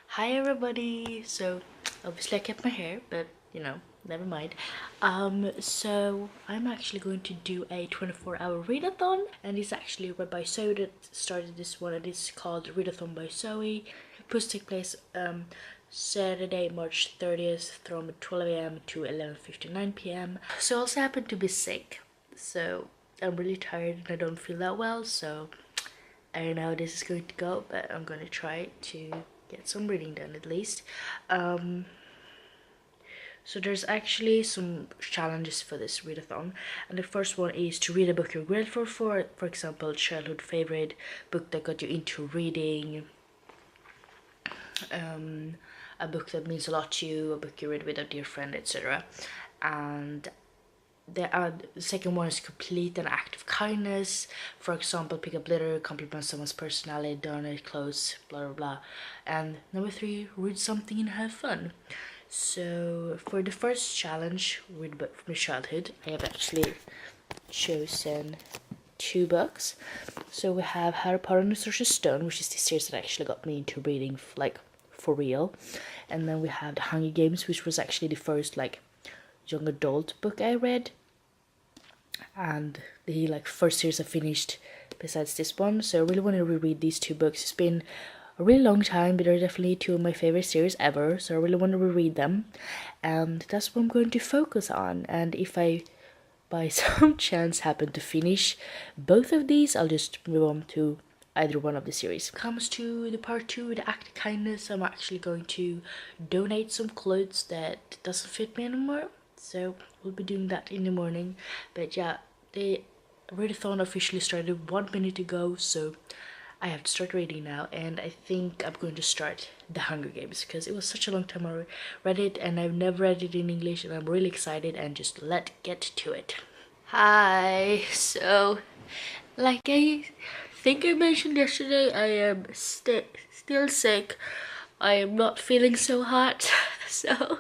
Hi everybody. So obviously I kept my hair, but you know, never mind. So I'm actually going to do a 24-hour readathon, and it's actually read by Zoe that started this one. It is called Readathon by Zoe. It will take place Saturday, March 30th from 12 a.m. to 11:59 p.m. So I also happen to be sick, so I'm really tired and I don't feel that well, so I don't know how this is going to go, but I'm going to try to get some reading done at least. So there's actually some challenges for this readathon, and the first one is to read a book you're grateful for example, childhood favorite, book that got you into reading, a book that means a lot to you, a book you read with a dear friend, etc. And the second one is complete an act of kindness, for example, pick up litter, compliment someone's personality, donate clothes, blah blah blah. And number 3, read something and have fun. So for the first challenge, read a book from your childhood, I have actually chosen 2 books. So we have Harry Potter and the Sorcerer's Stone, which is the series that actually got me into reading like for real. And then we have The Hunger Games, which was actually the first like young adult book I read, and the like first series I finished besides this one. So I really want to reread these 2 books. It's been a really long time, but they're definitely 2 of my favorite series ever, so I really want to reread them, and that's what I'm going to focus on. And if I by some chance happen to finish both of these, I'll just move on to either one of the series. Comes to the part 2, the act of kindness, I'm actually going to donate some clothes that doesn't fit me anymore, so we'll be doing that in the morning. But yeah, the readathon officially started 1 minute ago, so I have to start reading now, and I think I'm going to start The Hunger Games because it was such a long time I read it, and I've never read it in English, and I'm really excited, and just let's get to it. Hi, so like I think I mentioned yesterday, I am still sick. I am not feeling so hot, so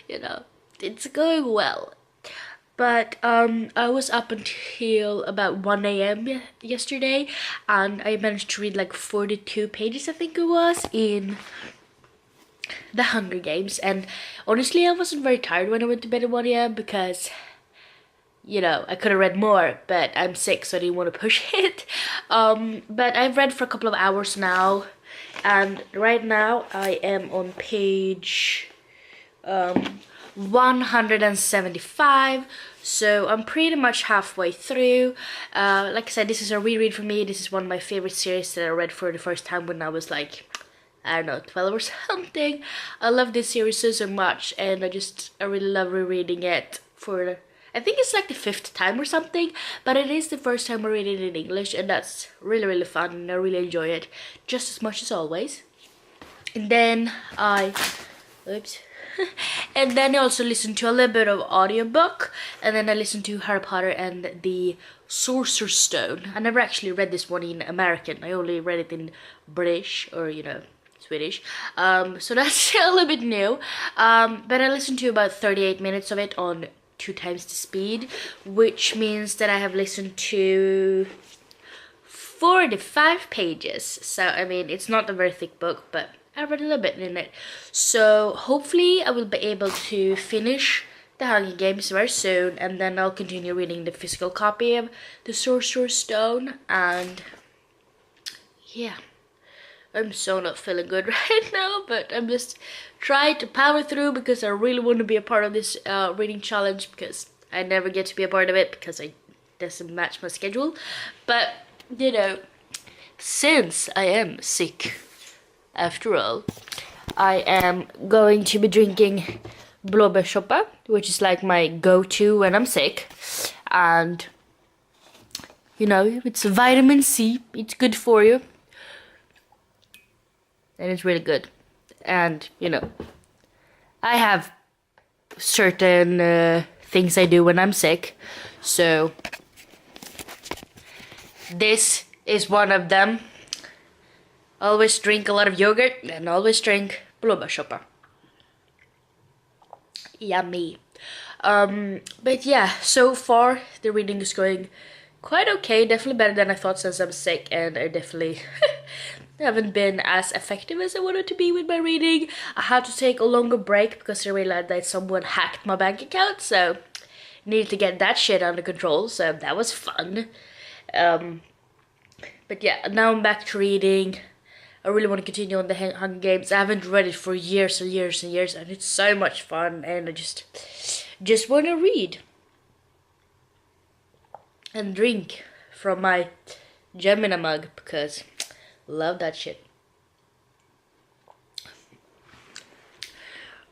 you know, it's going well. But I was up until about 1 a.m. yesterday, and I managed to read like 42 pages, I think it was, in The Hunger Games. And honestly, I wasn't very tired when I went to bed at 1 a.m. because, you know, I could have read more, but I'm sick, so I didn't want to push it. But I've read for a couple of hours now, and right now I am on page 175, so I'm pretty much halfway through. Like I said, this is a reread for me. This is one of my favorite series that I read for the first time when I was like, I don't know, 12 or something. I love this series so much, and I really love rereading it for, I think it's like the 5th time or something, but it is the first time I read it in English, and that's really fun, and I really enjoy it just as much as always. And then and then I also listened to a little bit of audiobook, and then I listened to Harry Potter and the Sorcerer's Stone. I never actually read this one in American. I only read it in British, or you know, Swedish. So that's a little bit new. But I listened to about 38 minutes of it on 2 times the speed, which means that I have listened to 45 pages. So I mean, it's not a very thick book, but I read a little bit in it. So hopefully I will be able to finish The Hunger Games very soon, and then I'll continue reading the physical copy of the Sorcerer's Stone. And yeah, I'm so not feeling good right now, but I'm just trying to power through because I really want to be a part of this reading challenge, because I never get to be a part of it because it doesn't match my schedule. But you know, since I am sick after all, I am going to be drinking blåbärssoppa, which is like my go-to when I'm sick. And you know, it's vitamin C, it's good for you, and it's really good. And you know, I have certain things I do when I'm sick, so this is one of them. Always drink a lot of yogurt, and always drink blåbärssoppa. Yummy. But yeah, so far the reading is going quite okay. Definitely better than I thought since I'm sick, and I definitely haven't been as effective as I wanted to be with my reading. I had to take a longer break because I realized that someone hacked my bank account, so needed to get that shit under control, so that was fun. But yeah, now I'm back to reading. I really want to continue on the Hunger Games. I haven't read it for years and years and years, and it's so much fun, and I just want to read and drink from my Gemini mug because love that shit.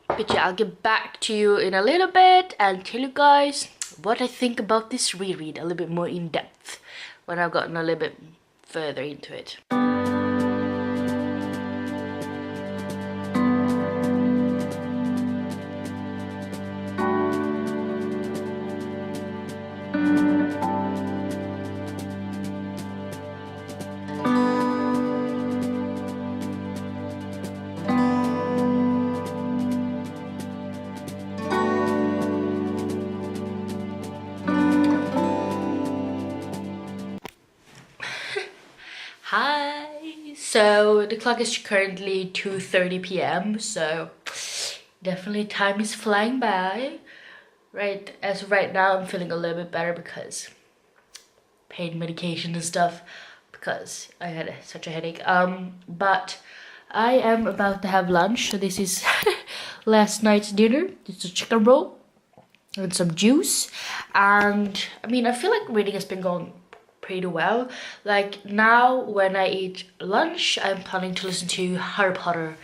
But yeah, I'll get back to you in a little bit and tell you guys what I think about this reread a little bit more in depth when I've gotten a little bit further into it. Hi! So the clock is currently 2:30 p.m. so definitely time is flying by. As of right now, I'm feeling a little bit better because pain medication and stuff because I had such a headache. But I am about to have lunch. So this is last night's dinner. It's a chicken roll and some juice. And I mean, I feel like reading has been going pretty well. Like now when I eat lunch, I'm planning to listen to Harry Potter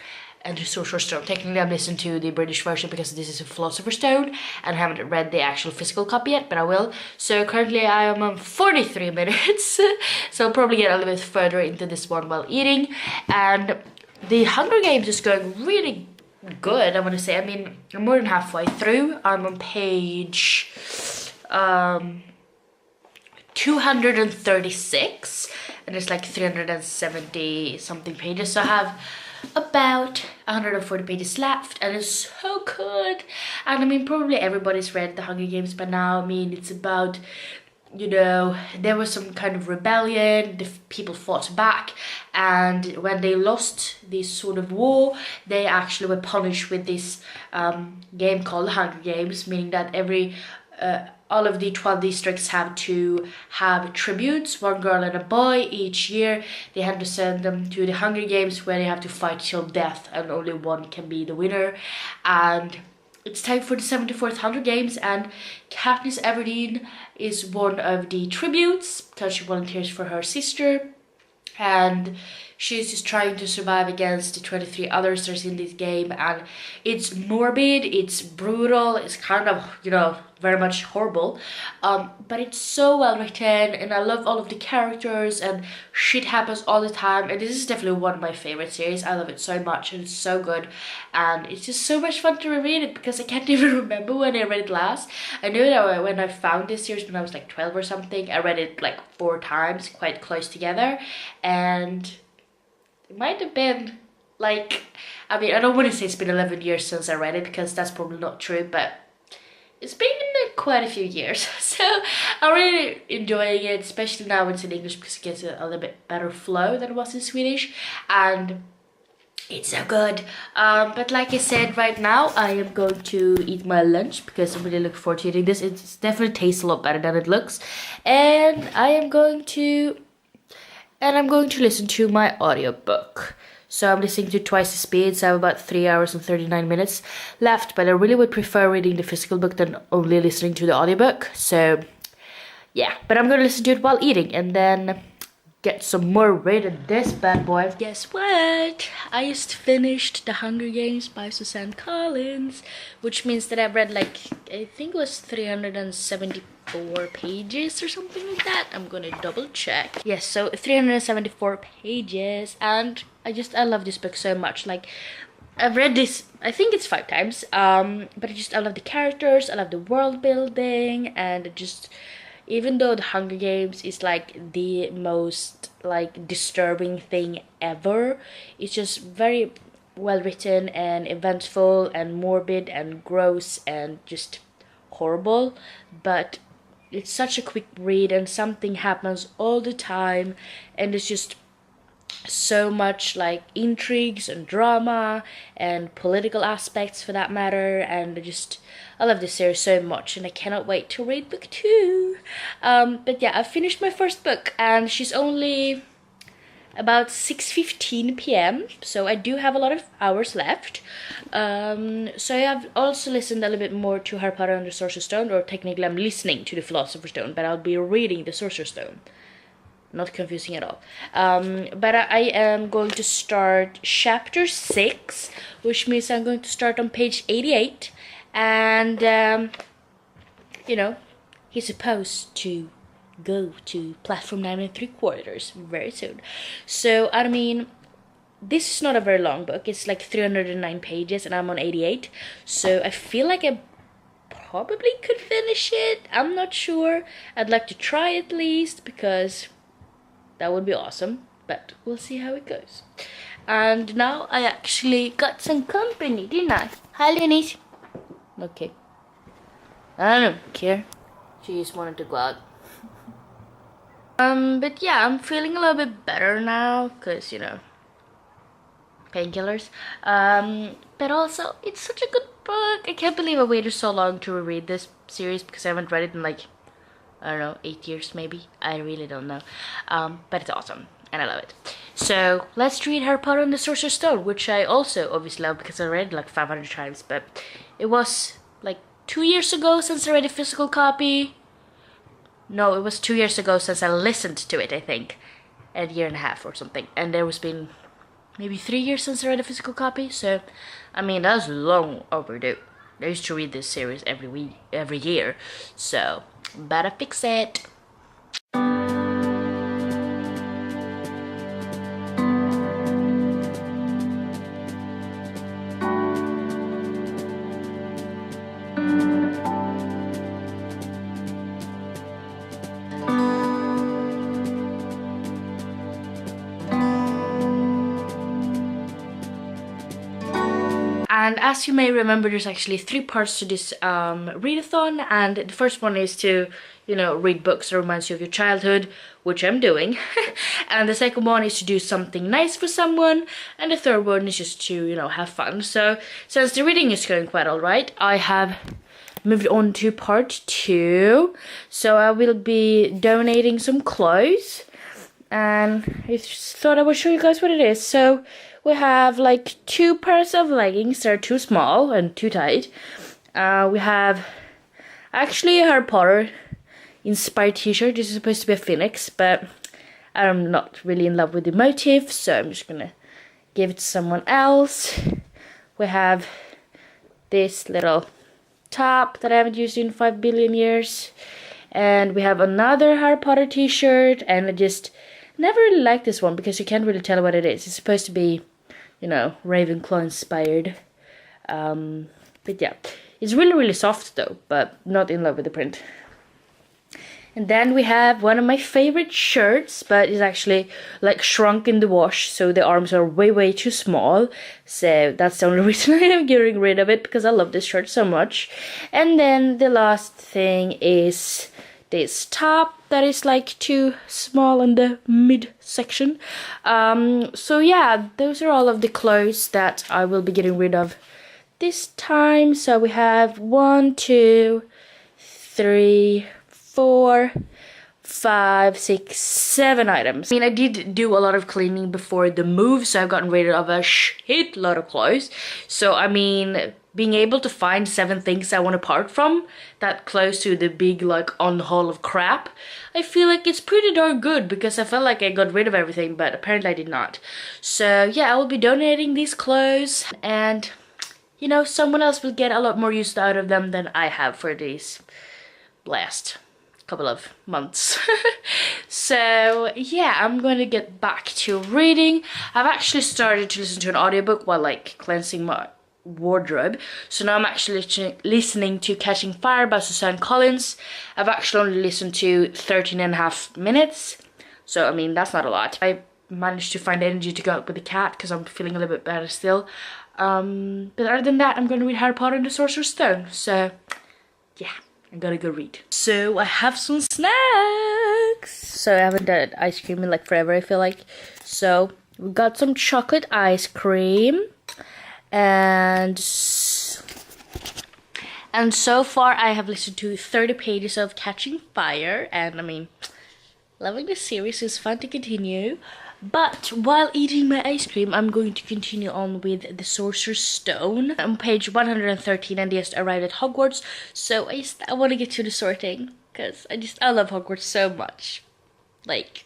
and the Sorcerer's Stone. Technically I'm listening to the British version because this is a Philosopher's Stone and I haven't read the actual physical copy yet, but I will. So currently I am on 43 minutes so I'll probably get a little bit further into this one while eating. And the Hunger Games is going really good, I want to say. I mean, I'm more than halfway through. I'm on page 236 and it's like 370 something pages, so I have about 140 pages left and it's so good. And I mean, probably everybody's read the Hunger Games by now. I mean, it's about, you know, there was some kind of rebellion, the people fought back, and when they lost this sort of war, they actually were punished with this game called the Hunger Games, meaning that all of the 12 districts have to have tributes, one girl and a boy each year. They have to send them to the Hunger Games where they have to fight till death and only one can be the winner. And it's time for the 74th Hunger Games, and Katniss Everdeen is one of the tributes because she volunteers for her sister. And she's just trying to survive against the 23 others that's in this game, and it's morbid, it's brutal, it's kind of, you know, very much horrible, but it's so well written and I love all of the characters and shit happens all the time, and this is definitely one of my favorite series. I love it so much and it's so good, and it's just so much fun to reread it because I can't even remember when I read it last. I know that when I found this series when I was like 12 or something, I read it like 4 times quite close together, and it might have been like, I mean, I don't want to say it's been 11 years since I read it because that's probably not true, but it's been quite a few years. So I'm really enjoying it, especially now it's in English because it gets a little bit better flow than it was in Swedish, and it's so good. But like I said, right now I am going to eat my lunch because I'm really looking forward to eating this. It definitely tastes a lot better than it looks, and I'm going to listen to my audiobook. So I'm listening to twice the speed, so I have about 3 hours and 39 minutes left, but I really would prefer reading the physical book than only listening to the audiobook. So yeah, but I'm gonna listen to it while eating and then get some more read of this bad boy. Guess what? I just finished The Hunger Games by Suzanne Collins, which means that I've read like, I think it was 374 pages or something like that. I'm gonna double check. Yes, so 374 pages, and I love this book so much. Like, I've read this, I think it's 5 times, but I love the characters, I love the world building, and just, even though the Hunger Games is like the most like disturbing thing ever, it's just very well written and eventful and morbid and gross and just horrible, but it's such a quick read and something happens all the time, and it's just so much like intrigues and drama and political aspects for that matter, and I love this series so much, and I cannot wait to read book 2. But yeah, I finished my first book, and she's only about 6:15 p.m. so I do have a lot of hours left. So I have also listened a little bit more to Harry Potter and the Sorcerer's Stone, or technically I'm listening to the Philosopher's Stone, but I'll be reading the Sorcerer's Stone. Not confusing at all. But I am going to start chapter 6, which means I'm going to start on page 88, and you know, he's supposed to go to platform 9 3/4 very soon. So I mean, this is not a very long book. It's like 309 pages, and I'm on 88. So I feel like I probably could finish it. I'm not sure. I'd like to try at least, because that would be awesome. But we'll see how it goes. And now I actually got some company, didn't I? Hi, Lenny. Okay. I don't care. She just wanted to go out. But yeah, I'm feeling a little bit better now, because, you know, painkillers. But also, it's such a good book. I can't believe I waited so long to reread this series, because I haven't read it in like, I don't know, 8 years maybe. I really don't know. But it's awesome, and I love it. So let's read Harry Potter and the Sorcerer's Stone, which I also obviously love because I read it like 500 times. But it was like 2 years ago since I read a physical copy. No, it was 2 years ago since I listened to it, I think. A year and a half or something. And there was been maybe 3 years since I read a physical copy. So, I mean, that's long overdue. I used to read this series every year. So, better fix it. And as you may remember, there's actually 3 parts to this read-a-thon, and the first one is to, you know, read books that reminds you of your childhood, which I'm doing. And the second one is to do something nice for someone, and the third one is just to, you know, have fun. So since the reading is going quite alright, I have moved on to part 2. So I will be donating some clothes, and I just thought I would show you guys what it is. So we have like 2 pairs of leggings. They're too small and too tight. We have actually a Harry Potter inspired t-shirt. This is supposed to be a phoenix, but I'm not really in love with the motif, so I'm just gonna give it to someone else. We have this little top that I haven't used in 5 billion years. And we have another Harry Potter t-shirt, and I just never really liked this one because you can't really tell what it is. It's supposed to be, you know, Ravenclaw inspired. But yeah, it's really soft though, but not in love with the print. And then we have one of my favorite shirts, but it's actually like shrunk in the wash, so the arms are way too small. So that's the only reason I am getting rid of it, because I love this shirt so much. And then the last thing is this top that is like too small in the mid section. So yeah, those are all of the clothes that I will be getting rid of this time. So we have 1, 2, 3, 4, 5, 6, 7 items. I mean, I did do a lot of cleaning before the move, so I've gotten rid of a shit lot of clothes. So I mean, being able to find 7 things I want to part from that close to the big like unhaul of crap, I feel like it's pretty darn good, because I felt like I got rid of everything, but apparently I did not. So yeah, I will be donating these clothes, and you know, someone else will get a lot more use out of them than I have for these last couple of months. So yeah, I'm going to get back to reading. I've actually started to listen to an audiobook while like cleansing my wardrobe. So now I'm actually listening to Catching Fire by Suzanne Collins. I've actually only listened to 13.5 minutes. So I mean, that's not a lot. I managed to find energy to go out with the cat because I'm feeling a little bit better still. But other than that, I'm going to read Harry Potter and the Sorcerer's Stone. So yeah, I gotta go read. So I have some snacks. Starbucks, so I haven't done ice cream in like forever, I feel like. So we got some chocolate ice cream, and so far I have listened to 30 pages of Catching Fire, and I mean, loving this series, is fun to continue. But while eating my ice cream, I'm going to continue on with the Sorcerer's Stone. I'm on page 113 and just arrived at Hogwarts, so I want to get to the sorting, because I love Hogwarts so much. Like,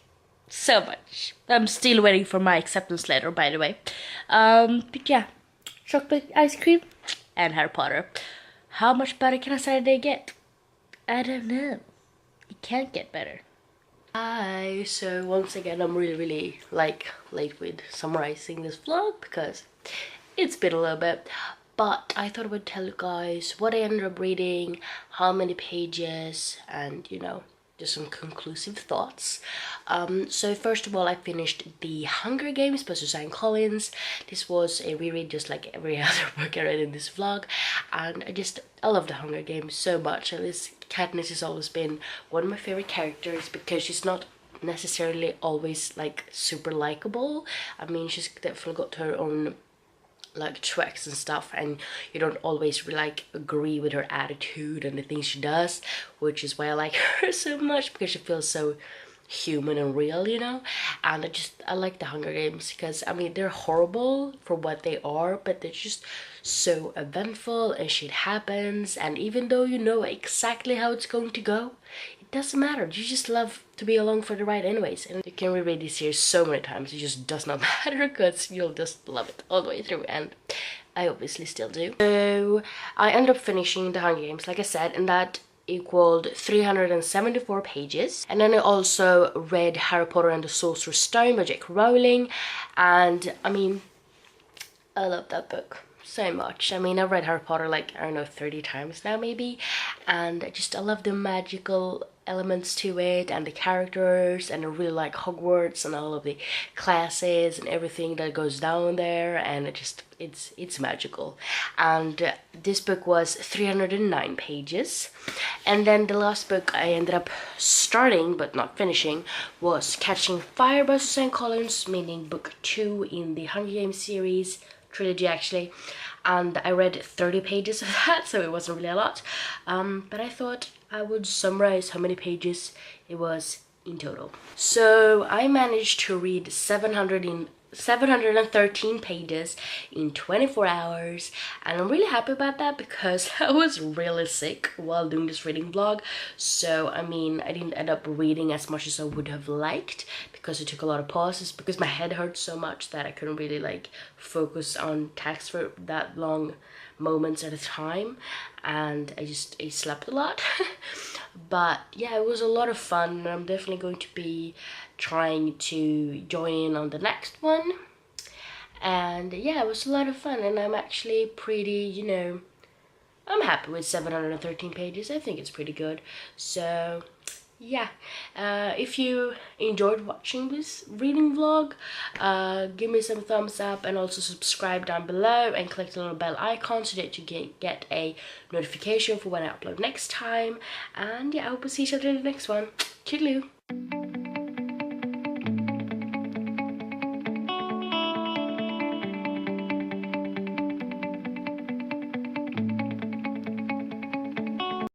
so much. I'm still waiting for my acceptance letter, by the way. But yeah, chocolate ice cream and Harry Potter. How much better can a Saturday get? I don't know. It can't get better. Hi, so once again I'm really like late with summarizing this vlog because it's been a little bit, but I thought I would tell you guys what I ended up reading, how many pages, and you know, just some conclusive thoughts. So first of all, I finished The Hunger Games by Suzanne Collins. This was a reread just like every other book I read in this vlog, and I love The Hunger Games so much. And this Katniss has always been one of my favorite characters because she's not necessarily always like super likable. I mean, she's definitely got her own like tricks and stuff, and you don't always really like agree with her attitude and the things she does, which is why I like her so much, because she feels so human and real, you know. And I like The Hunger Games because I mean, they're horrible for what they are, but they're just so eventful and shit happens, and even though you know exactly how it's going to go, it doesn't matter. You just love to be along for the ride anyways, and you can reread this series so many times, it just does not matter because you'll just love it all the way through, and I obviously still do. So I ended up finishing The Hunger Games, like I said, and that equaled 374 pages. And then I also read Harry Potter and the Sorcerer's Stone by J.K. Rowling, and I mean, I love that book so much. I mean, I've read Harry Potter like, I don't know, 30 times now maybe, and I love the magical elements to it and the characters, and I really like Hogwarts and all of the classes and everything that goes down there, and it's magical. And this book was 309 pages. And then the last book I ended up starting but not finishing was Catching Fire by Suzanne Collins, meaning book 2 in the Hunger Games series, trilogy actually, and I read 30 pages of that, so it wasn't really a lot, but I thought I would summarize how many pages it was in total. So I managed to read 713 pages in 24 hours, and I'm really happy about that because I was really sick while doing this reading vlog. So I mean, I didn't end up reading as much as I would have liked because it took a lot of pauses, because my head hurt so much that I couldn't really like focus on text for that long moments at a time, and I slept a lot. But yeah, it was a lot of fun, and I'm definitely going to be trying to join in on the next one. And yeah, it was a lot of fun, and I'm actually pretty, you know, I'm happy with 713 pages. I think it's pretty good. So yeah, if you enjoyed watching this reading vlog, give me some thumbs up, and also subscribe down below and click the little bell icon so that you get a notification for when I upload next time. And yeah, I hope we'll see each other in the next one. Toodaloo!